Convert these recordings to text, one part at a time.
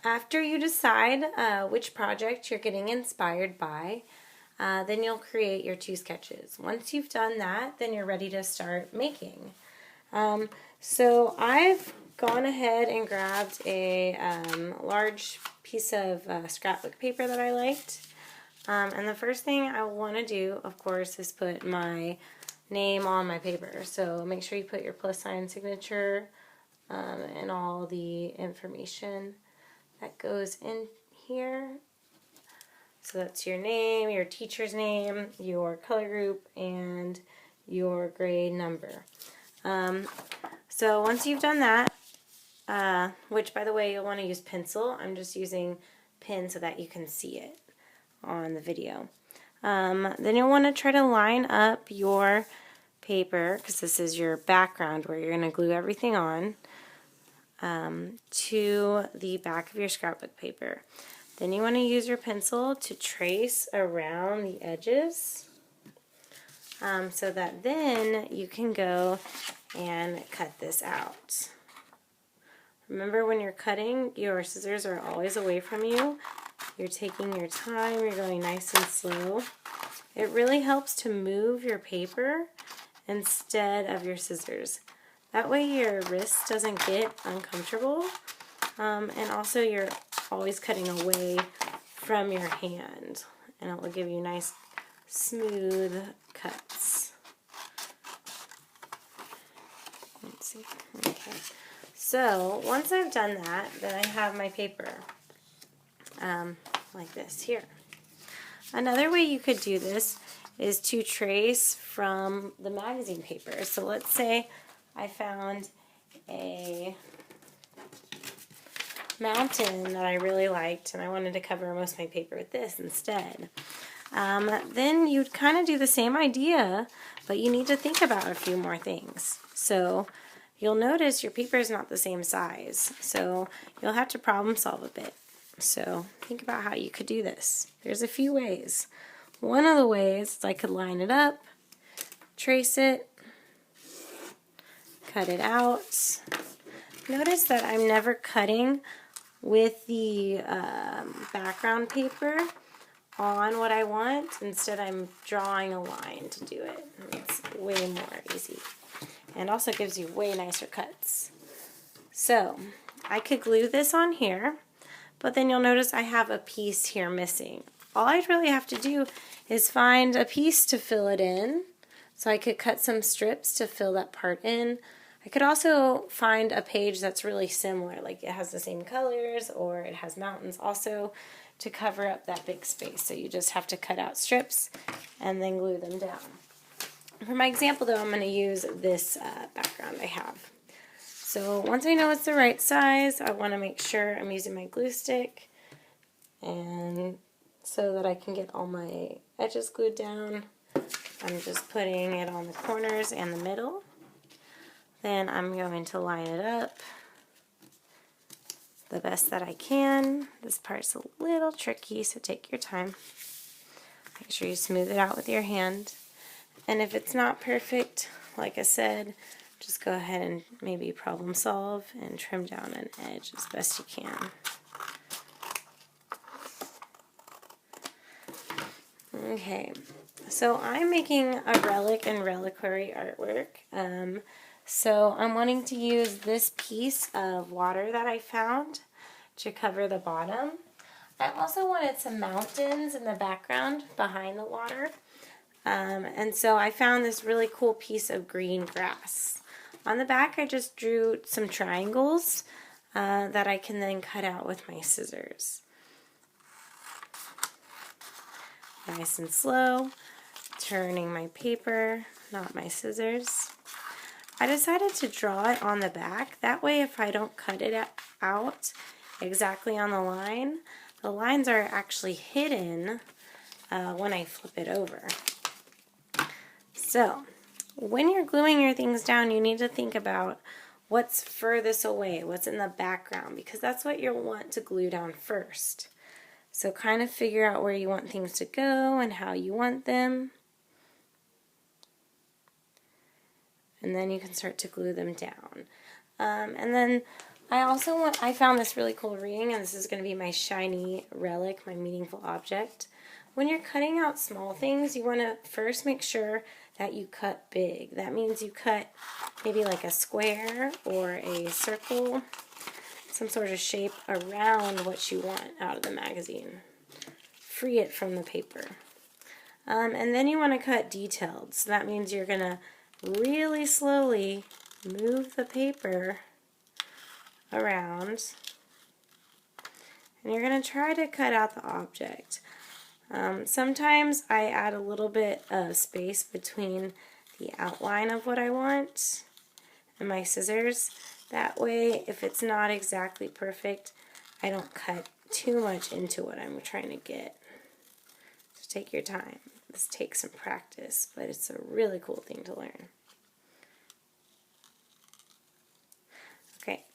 After you decide which project you're getting inspired by, then you'll create your 2 sketches. Once you've done that, then you're ready to start making. So I've gone ahead and grabbed a large piece of scrapbook paper that I liked. And the first thing I want to do, of course, is put my name on my paper. So make sure you put your plus sign signature and all the information that goes in here. So that's your name, your teacher's name, your color group, and your grade number. So once you've done that, which by the way you'll want to use pencil, I'm just using pen so that you can see it on the video. Then you'll want to try to line up your paper, because this is your background where you're going to glue everything on, to the back of your scrapbook paper. Then you want to use your pencil to trace around the edges so that then you can go and cut this out. Remember, when you're cutting, your scissors are always away from you. You're taking your time, you're going nice and slow. It really helps to move your paper instead of your scissors. That way your wrist doesn't get uncomfortable, and also you're always cutting away from your hand, and it will give you nice smooth cuts. Let's see. Okay. So once I've done that, then I have my paper like this here. Another way you could do this is to trace from the magazine paper. So let's say I found a mountain that I really liked and I wanted to cover most of my paper with this instead. Then you'd kind of do the same idea, but you need to think about a few more things. So you'll notice your paper is not the same size, so you'll have to problem solve a bit. So think about how you could do this. There's a few ways. One of the ways is I could line it up, trace it, cut it out. Notice that I'm never cutting with the background paper on what I want. Instead, I'm drawing a line to do it. It's way more easy. And also gives you way nicer cuts. So I could glue this on here, but then you'll notice I have a piece here missing. All I'd really have to do is find a piece to fill it in. So I could cut some strips to fill that part in. I could also find a page that's really similar, like it has the same colors or it has mountains also, to cover up that big space. So you just have to cut out strips and then glue them down. For my example though, I'm going to use this background I have. So once I know it's the right size, I want to make sure I'm using my glue stick, and so that I can get all my edges glued down, I'm just putting it on the corners and the middle. Then I'm going to line it up the best that I can. This part's a little tricky, so take your time. Make sure you smooth it out with your hand. And if it's not perfect, like I said, just go ahead and maybe problem solve and trim down an edge as best you can. Okay, so I'm making a relic and reliquary artwork. So I'm wanting to use this piece of water that I found to cover the bottom. I also wanted some mountains in the background behind the water. And so I found this really cool piece of green grass. On the back I just drew some triangles that I can then cut out with my scissors. Nice and slow, turning my paper, not my scissors. I decided to draw it on the back. That way if I don't cut it out exactly on the lines are actually hidden when I flip it over. So when you're gluing your things down, you need to think about what's furthest away, what's in the background, because that's what you'll want to glue down first. So kind of figure out where you want things to go and how you want them. And then you can start to glue them down. And then I found this really cool ring, and this is going to be my shiny relic, my meaningful object. When you're cutting out small things, you want to first make sure that you cut big. That means you cut maybe like a square or a circle, some sort of shape around what you want out of the magazine. Free it from the paper. And then you want to cut detailed. So that means you're going to really slowly move the paper around, and you're going to try to cut out the object. Sometimes I add a little bit of space between the outline of what I want and my scissors. That way, if it's not exactly perfect, I don't cut too much into what I'm trying to get. So take your time. This takes some practice, but it's a really cool thing to learn. Okay,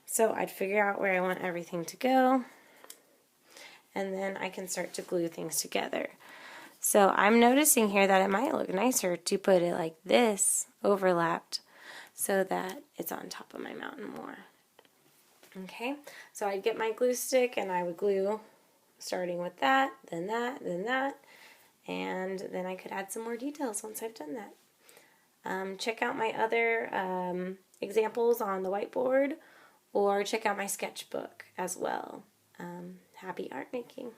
so I'd figure out where I want everything to go, and then I can start to glue things together. So I'm noticing here that it might look nicer to put it like this, overlapped, so that it's on top of my mountain more. Okay, so I'd get my glue stick and I would glue, starting with that, then that, then that, and then I could add some more details once I've done that. Check out my other examples on the whiteboard, or check out my sketchbook as well. Happy art making!